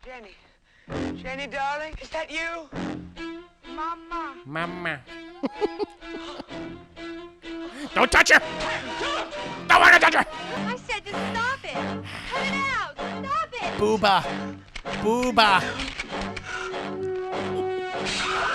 Jenny. Jenny, darling, is that you? Mama. Mama. Don't touch her! Don't want to touch her! I said to stop it! Cut it out! Stop it! Booba. Booba.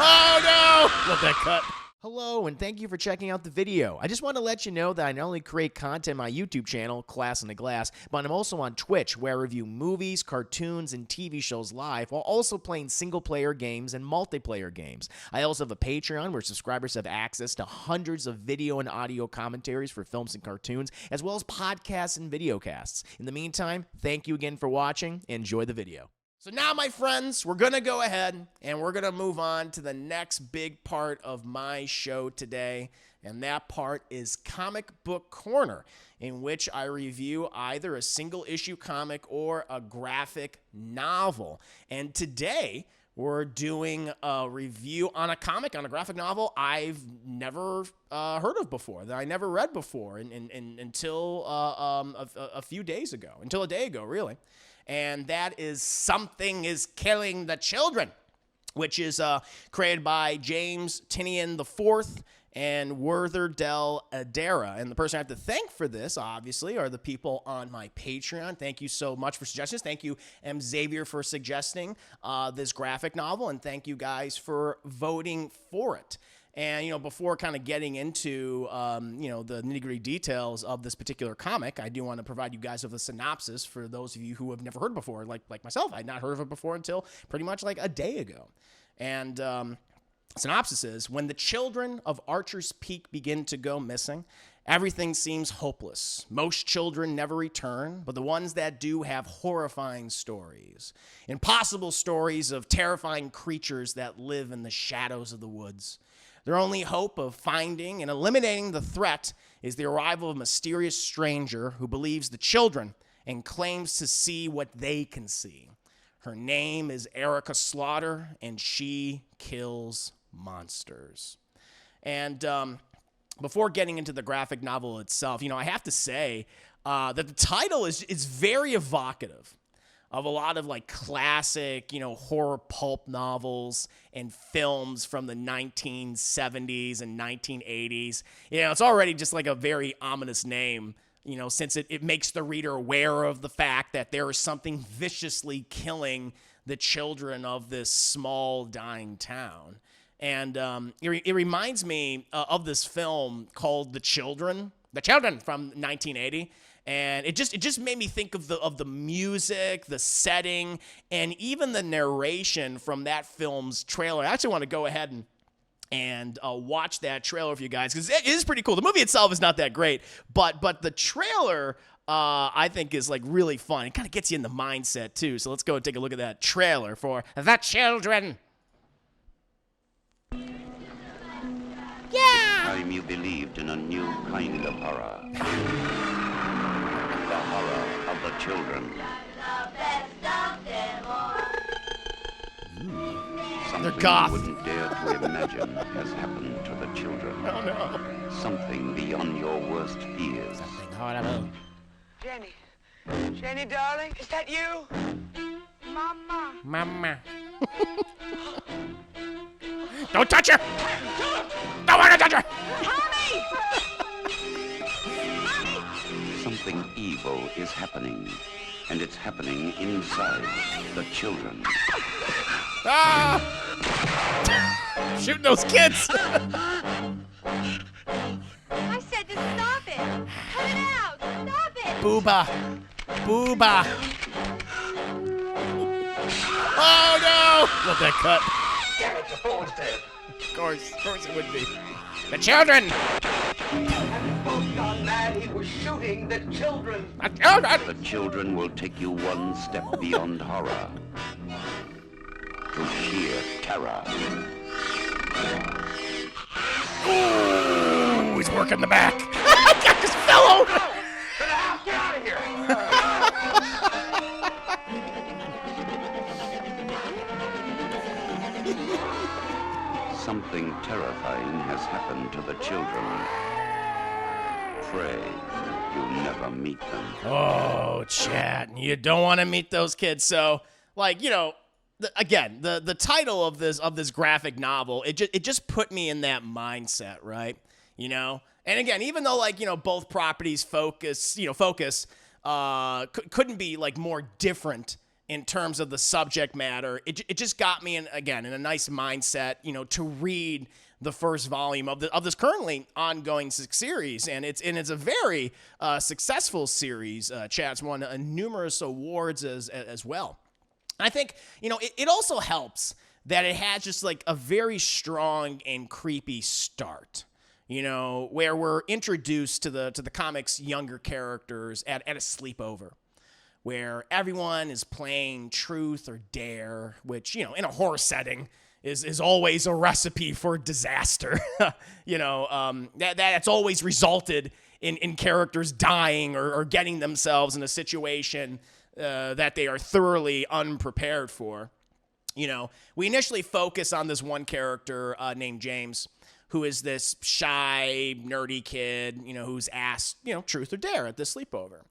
Oh no! Let that cut. Hello, and thank you for checking out the video. I just want to let you know that I not only create content on my YouTube channel, Class in the Glass, but I'm also on Twitch, where I review movies, cartoons, and TV shows live, while also playing single-player games and multiplayer games. I also have a Patreon, where subscribers have access to hundreds of video and audio commentaries for films and cartoons, as well as podcasts and videocasts. In the meantime, thank you again for watching, and enjoy the video. So now, my friends, we're going to go ahead and we're going to move on to the next big part of my show today, and that part is Comic Book Corner, in which I review either a single-issue comic or a graphic novel. And today, we're doing a review on a comic, on a graphic novel I've never heard of before, that I never read before until a few days ago, until a day ago, really. And that is Something is Killing the Children, which is created by James Tynion IV and Werther Del Adera. And the person I have to thank for this, obviously, are the people on my Patreon. Thank you so much for suggestions. Thank you, M. Xavier, for suggesting this graphic novel, and thank you guys for voting for it. And, you know, before kind of getting into, the nitty-gritty details of this particular comic, I do want to provide you guys with a synopsis for those of you who have never heard before, like myself. I had not heard of it before until pretty much like a day ago. And synopsis is, when the children of Archer's Peak begin to go missing, everything seems hopeless. Most children never return, but the ones that do have horrifying stories. Impossible stories of terrifying creatures that live in the shadows of the woods. Their only hope of finding and eliminating the threat is the arrival of a mysterious stranger who believes the children and claims to see what they can see. Her name is Erica Slaughter, and she kills monsters. And before getting into the graphic novel itself, I have to say that the title is very evocative of a lot of like classic, horror pulp novels and films from the 1970s and 1980s. It's already just like a very ominous name, since it makes the reader aware of the fact that there is something viciously killing the children of this small dying town. And it reminds me of this film called The Children from 1980. And it just made me think of the music, the setting, and even the narration from that film's trailer. I actually want to go ahead and watch that trailer for you guys, because it is pretty cool. The movie itself is not that great, but the trailer I think is like really fun. It kind of gets you in the mindset too. So let's go and take a look at that trailer for The Children. Yeah! Time you believed in a new kind of horror. The horror of the children. They're Something goth. you wouldn't dare to imagine has happened to the children. Oh no. Something beyond your worst fears. Something horrible. Jenny. Jenny, darling, is that you? Mama. Mama. Don't touch her! Don't want to touch her! Something evil is happening, and it's happening inside the children. Ah! Shooting those kids! I said to stop it! Cut it out! Stop it! Booba! Booba! Oh no! Let that cut. Damn it, the phone's dead. Of course it would be. The children! Hadn't both gone mad, he was shooting the children. The children! The children will take you one step beyond horror to sheer terror. Ooh, he's working the back. I just fell over. Get out of here! Something terrifying has happened to the children. Pray you never meet them. Oh, chat, you don't want to meet those kids. So like, again, the title of this graphic novel, it just put me in that mindset, right? And again, even though like, both properties focus couldn't be like more different in terms of the subject matter. It just got me in a nice mindset, to read the first volume of this currently ongoing series, and it's a very successful series. Chad's won numerous awards as well. I think it also helps that it has just like a very strong and creepy start. Where we're introduced to the comic's younger characters at a sleepover, where everyone is playing truth or dare, which, in a horror setting is always a recipe for disaster. That's always resulted in characters dying or getting themselves in a situation that they are thoroughly unprepared for. We initially focus on this one character named James, who is this shy, nerdy kid, who's asked, truth or dare at this sleepover.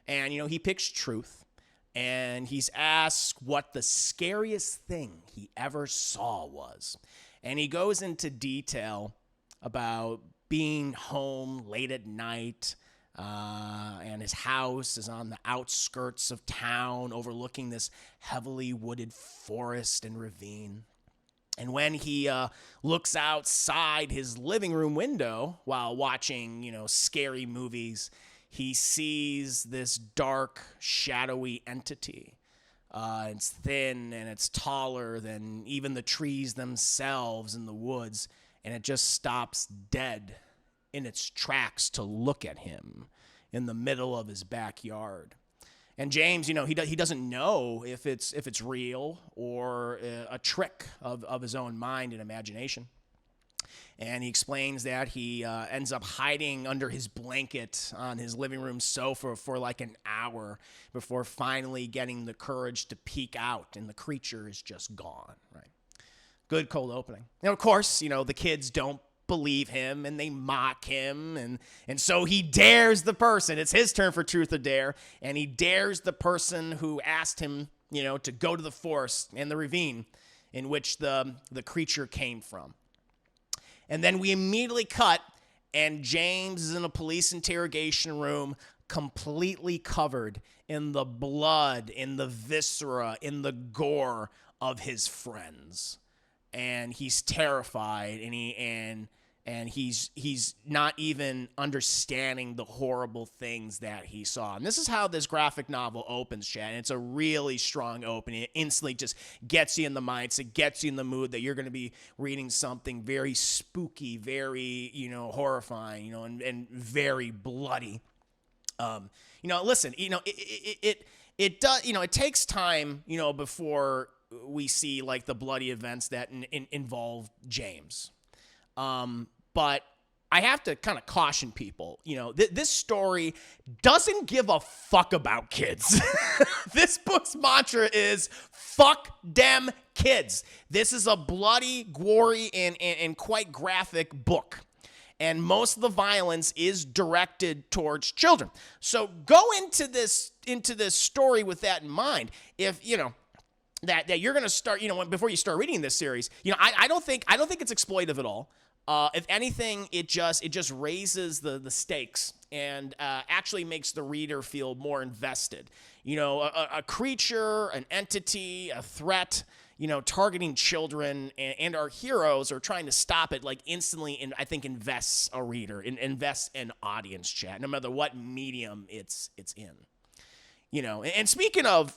And, he picks truth. And he's asked what the scariest thing he ever saw was. And he goes into detail about being home late at night, and his house is on the outskirts of town overlooking this heavily wooded forest and ravine. And when he looks outside his living room window while watching, scary movies, he sees this dark, shadowy entity. It's thin and it's taller than even the trees themselves in the woods, and it just stops dead in its tracks to look at him in the middle of his backyard. And James, he doesn't know if it's real or a trick of his own mind and imagination. And he explains that he ends up hiding under his blanket on his living room sofa for like an hour before finally getting the courage to peek out, and the creature is just gone. Right? Good cold opening. And of course, the kids don't believe him and they mock him, and so he dares the person. It's his turn for truth or dare, and he dares the person who asked him, to go to the forest and the ravine in which the creature came from. And then we immediately cut, and James is in a police interrogation room completely covered in the blood, in the viscera, in the gore of his friends. And he's terrified, and he's not even understanding the horrible things that he saw. And this is how this graphic novel opens, Chad. And it's a really strong opening. It instantly just gets you in the mindset, gets you in the mood that you're going to be reading something very spooky, very, horrifying, and very bloody. Listen, it does, it takes time, before we see like the bloody events that involve James. But I have to kind of caution people, this story doesn't give a fuck about kids. This book's mantra is fuck them kids. This is a bloody, gory, and quite graphic book. And most of the violence is directed towards children. So go into this story with that in mind. If, that you're going to start, before you start reading this series, I don't think it's exploitive at all. If anything, it just raises the stakes and actually makes the reader feel more invested. A creature, an entity, a threat, targeting children, and our heroes are trying to stop it, like instantly, and I think invests a reader, invests an audience, chat, no matter what medium it's in. And speaking of,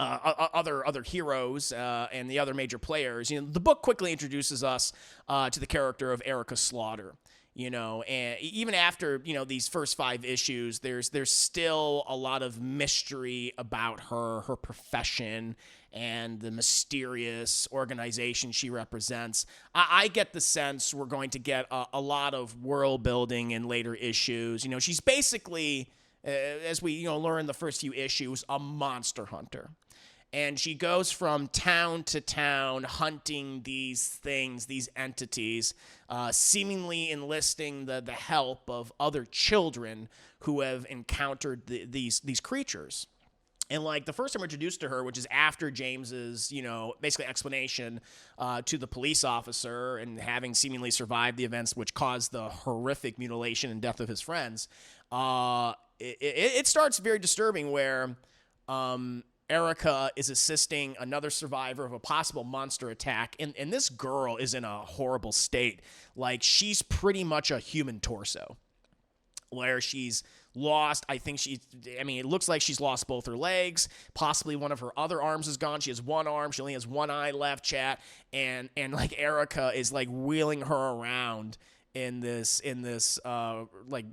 other heroes and the other major players, the book quickly introduces us to the character of Erica Slaughter. And even after these first 5 issues, there's still a lot of mystery about her profession and the mysterious organization she represents. I get the sense we're going to get a lot of world building in later issues. She's basically, as we learn the first few issues, a monster hunter. And she goes from town to town hunting these things, these entities, seemingly enlisting the help of other children who have encountered these creatures. And, like, the first time we're introduced to her, which is after James's, basically explanation to the police officer and having seemingly survived the events which caused the horrific mutilation and death of his friends, it starts very disturbing where Erica is assisting another survivor of a possible monster attack, and this girl is in a horrible state. Like, she's pretty much a human torso, where she's lost, it looks like she's lost both her legs, possibly one of her other arms is gone. She has one arm, she only has one eye left, chat, and like Erica is like wheeling her around in this like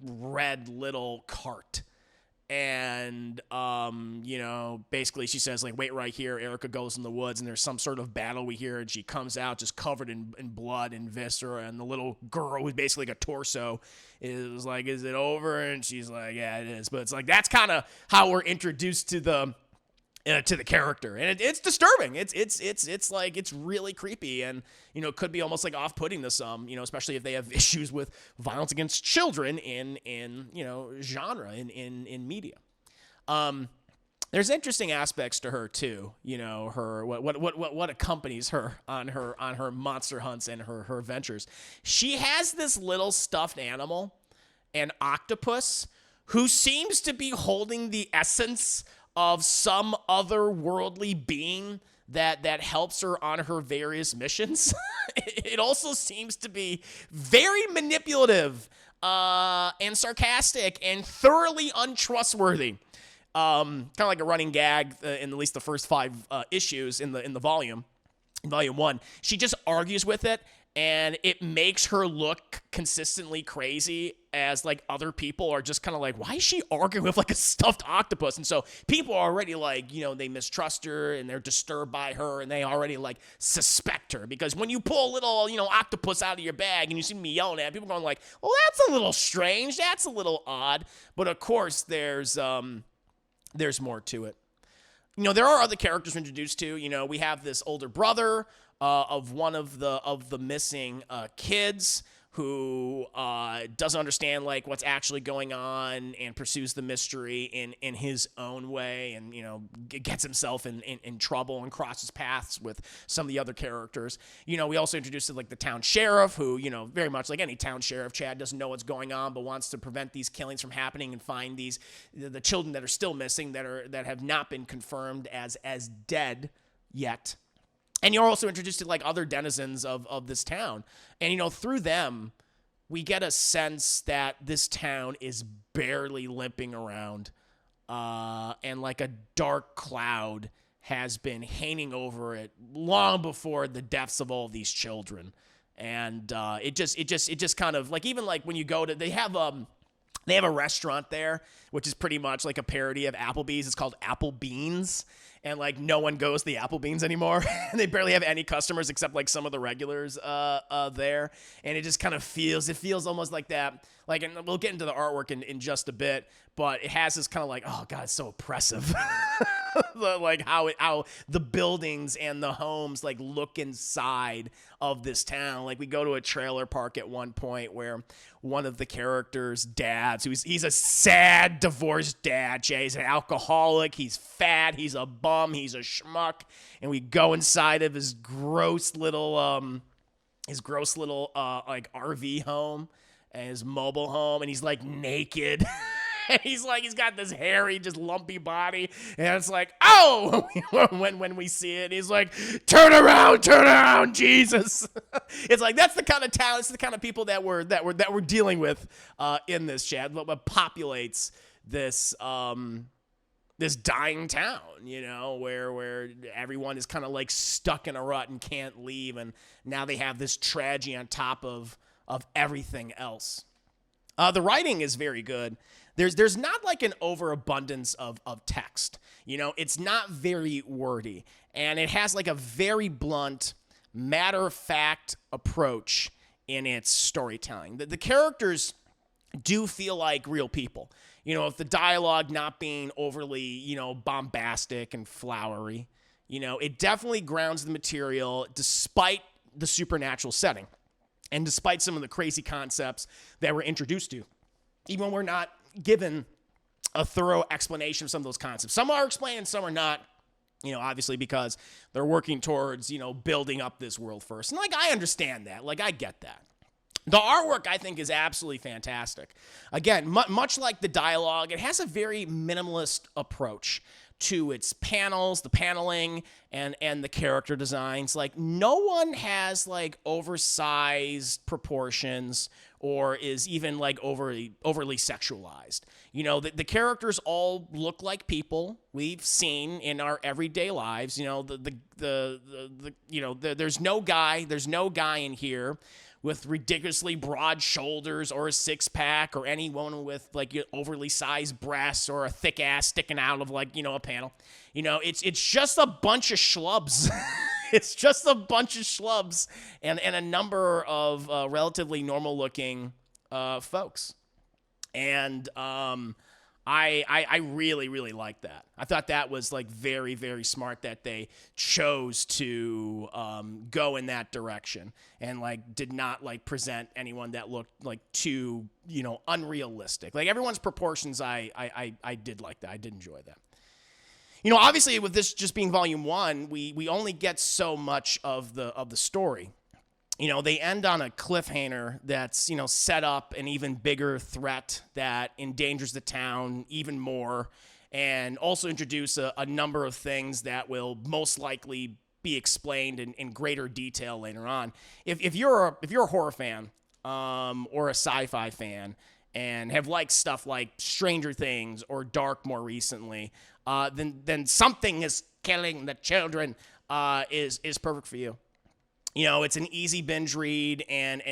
red little cart. And, basically she says, like, wait right here. Erica goes in the woods, and there's some sort of battle we hear, and she comes out just covered in blood and viscera, and the little girl who's basically like a torso is like, is it over? And she's like, yeah, it is. But it's like, that's kind of how we're introduced to the character, and it's disturbing. It's like, it's really creepy, and it could be almost like off-putting to some, especially if they have issues with violence against children in genre in media. There's interesting aspects to her too. Her what accompanies her on her monster hunts and her ventures. She has this little stuffed animal, an octopus, who seems to be holding the essence of some otherworldly being that helps her on her various missions. It also seems to be very manipulative and sarcastic and thoroughly untrustworthy. Kind of like a running gag in at least the first 5 issues in the volume. In volume 1, she just argues with it, and it makes her look consistently crazy, as like other people are just kind of like, why is she arguing with like a stuffed octopus? And so people are already like, they mistrust her, and they're disturbed by her, and they already like suspect her, because when you pull a little, octopus out of your bag and you see me yelling at it, people are going like, well, that's a little strange, that's a little odd. But of course there's more to it. There are other characters we're introduced to. We have this older brother of one of the missing kids, who doesn't understand like what's actually going on, and pursues the mystery in his own way, and gets himself in trouble and crosses paths with some of the other characters. We also introduced like the town sheriff, who very much like any town sheriff, Chad, doesn't know what's going on, but wants to prevent these killings from happening and find the children that are still missing, that have not been confirmed as dead yet. And you're also introduced to like other denizens of this town. And, through them, we get a sense that this town is barely limping around. And like a dark cloud has been hanging over it long before the deaths of all of these children. And it just kind of like, even like when you go to, they have a restaurant there, which is pretty much like a parody of Applebee's. It's called Apple Beans. And like no one goes to the Apple Beans anymore. And they barely have any customers except like some of the regulars there. And it just kind of feels almost like that. Like, and we'll get into the artwork in just a bit, but it has this kind of like, oh God, it's so oppressive. Like how the buildings and the homes like look inside of this town. Like we go to a trailer park at one point where one of the characters' dads, he's a sad divorced dad, Jay. He's an alcoholic, he's fat, he's a bum, he's a schmuck, and we go inside of his gross little like RV home and his mobile home, and he's like naked. And he's got this hairy, just lumpy body, and it's like, oh, when we see it, he's like, turn around, Jesus. It's like, that's the kind of town, it's the kind of people that we're dealing with in this chat, what populates this this dying town, where everyone is kind of like stuck in a rut and can't leave, and now they have this tragedy on top of everything else. The writing is very good. There's not like an overabundance of text. It's not very wordy, and it has like a very blunt, matter-of-fact approach in its storytelling. The characters do feel like real people. If the dialogue not being overly, bombastic and flowery, it definitely grounds the material despite the supernatural setting and despite some of the crazy concepts that we're introduced to. Even when we're not given a thorough explanation of some of those concepts. Some are explained, some are not. Obviously because they're working towards, building up this world first. And, I understand that. I get that. The artwork, I think, is absolutely fantastic. Again, much like the dialogue, it has a very minimalist approach to its panels, the paneling, and the character designs. No one has, oversized proportions or is even, overly sexualized. The characters all look like people we've seen in our everyday lives. There's no guy in here with ridiculously broad shoulders or a six-pack or anyone with overly sized breasts or a thick ass sticking out of a panel. It's just a bunch of schlubs. It's just a bunch of schlubs and a number of relatively normal-looking folks. And I really, really like that. I thought that was very, very smart that they chose to go in that direction and did not present anyone that looked too unrealistic. Everyone's proportions, I did like that. I did enjoy that. Obviously with this just being volume 1, we only get so much of the story. They end on a cliffhanger that's, set up an even bigger threat that endangers the town even more, and also introduce a number of things that will most likely be explained in greater detail later on. If you're a horror fan or a sci-fi fan and have liked stuff like Stranger Things or Dark more recently, then Something is Killing the Children is perfect for you. It's an easy binge read and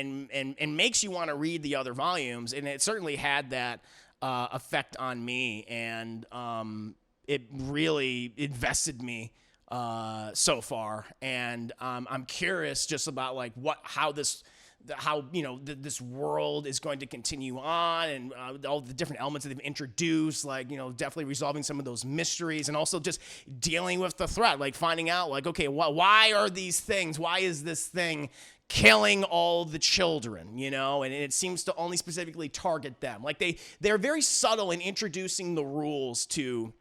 makes you want to read the other volumes, and it certainly had that effect on me, and it really invested me so far, and I'm curious just about how this world is going to continue on, and all the different elements that they've introduced, definitely resolving some of those mysteries, and also just dealing with the threat, finding out, okay, why are these things? Why is this thing killing all the children? And it seems to only specifically target them. They're very subtle in introducing the rules to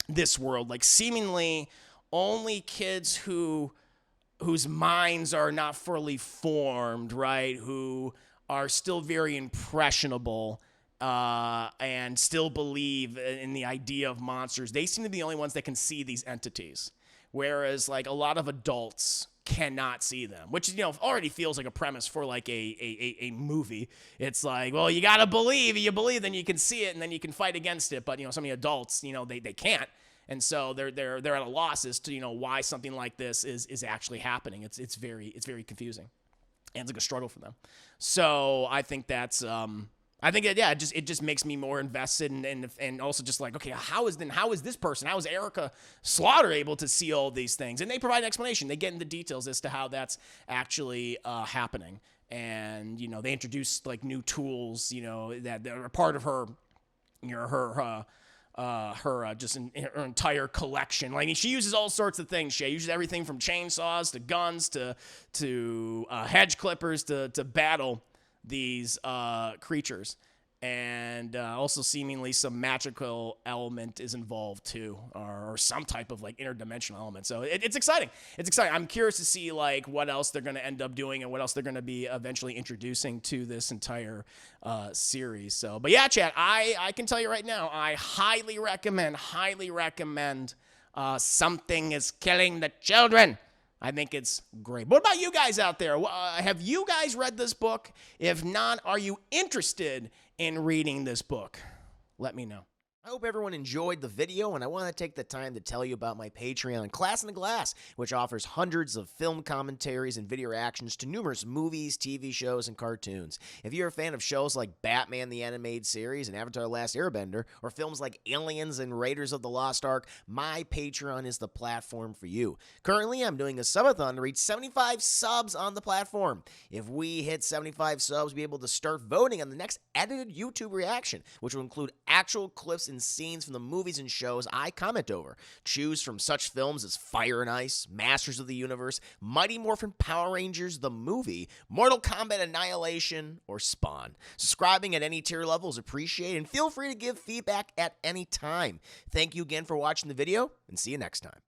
this world. Seemingly only kids whose minds are not fully formed, right, who are still very impressionable and still believe in the idea of monsters, they seem to be the only ones that can see these entities, whereas a lot of adults cannot see them, which already feels like a premise for a movie. It's well, you gotta believe, then you can see it, and then you can fight against it. But some of the adults, they can't. And so they're at a loss as to why something like this is actually happening. It's very confusing, and it's a struggle for them. So I think that's it just makes me more invested and also just okay, how is this person, how is Erica Slaughter able to see all these things? And they provide an explanation. They get into details as to how that's actually happening, and they introduce new tools that are part of her her entire collection. She uses all sorts of things. She uses everything from chainsaws to guns to hedge clippers to battle these creatures. And also seemingly some magical element is involved too, or some type of interdimensional element. So it's exciting. It's exciting. I'm curious to see what else they're going to end up doing and what else they're going to be eventually introducing to this entire series. So, but yeah, Chad, I can tell you right now, I highly recommend Something is Killing the Children. I think it's great. What about you guys out there? Have you guys read this book? If not, are you interested in reading this book? Let me know. I hope everyone enjoyed the video, and I want to take the time to tell you about my Patreon, Class in the Glass, which offers hundreds of film commentaries and video reactions to numerous movies, TV shows, and cartoons. If you're a fan of shows like Batman the Animated Series and Avatar: The Last Airbender, or films like Aliens and Raiders of the Lost Ark, my Patreon is the platform for you. Currently, I'm doing a subathon to reach 75 subs on the platform. If we hit 75 subs, we'll be able to start voting on the next edited YouTube reaction, which will include actual clips and and scenes from the movies and shows I comment over. Choose from such films as Fire and Ice, Masters of the Universe, Mighty Morphin Power Rangers the movie, Mortal Kombat Annihilation, or Spawn. Subscribing at any tier level is appreciated, and feel free to give feedback at any time. Thank you again for watching the video, and see you next time.